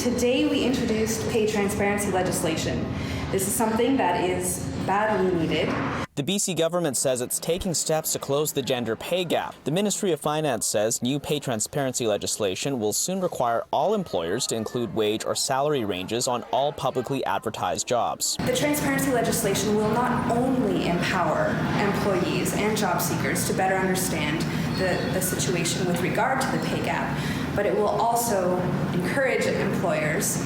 Today we introduced pay transparency legislation. This is something that is badly needed. The BC government says it's taking steps to close the gender pay gap. The Ministry of Finance says new pay transparency legislation will soon require all employers to include wage or salary ranges on all publicly advertised jobs. The transparency legislation will not only empower employees and job seekers to better understand the situation with regard to the pay gap, but it will also encourage employers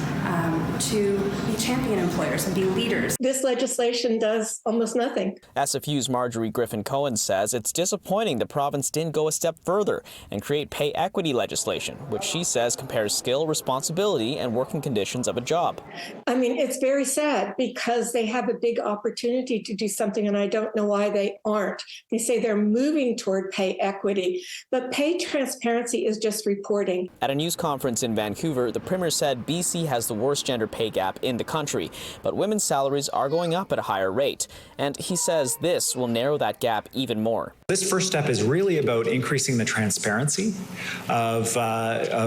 to be champion employers and be leaders. This legislation does almost nothing. SFU's Marjorie Griffin-Cohen says it's disappointing the province didn't go a step further and create pay equity legislation, which she says compares skill, responsibility, and working conditions of a job. I mean, it's very sad because they have a big opportunity to do something, and I don't know why they aren't. They say they're moving toward pay equity, but pay transparency is just reporting. At a news conference in Vancouver, the Premier said BC has the worst gender pay gap in the country, but women's salaries are going up at a higher rate. And he says this will narrow that gap even more. This first step is really about increasing the transparency of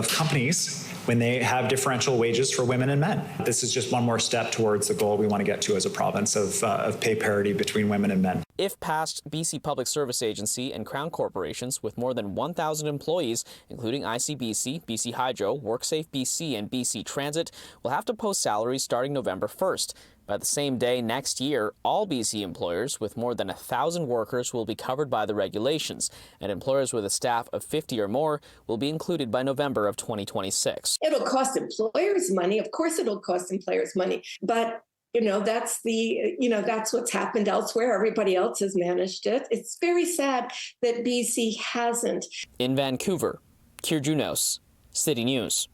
companies when they have differential wages for women and men. This is just one more step towards the goal we want to get to as a province of pay parity between women and men. If passed, BC Public Service Agency and Crown corporations with more than 1,000 employees, including ICBC, BC Hydro, WorkSafe BC, and BC Transit, will have to post salaries starting November 1st. By the same day next year, all BC employers with more than 1,000 workers will be covered by the regulations, and employers with a staff of 50 or more will be included by November of 2026. It'll cost employers money. Of course it'll cost employers money, but that's what's happened elsewhere. Everybody else has managed it. It's very sad that BC hasn't. In Vancouver, Kier Junos, City News.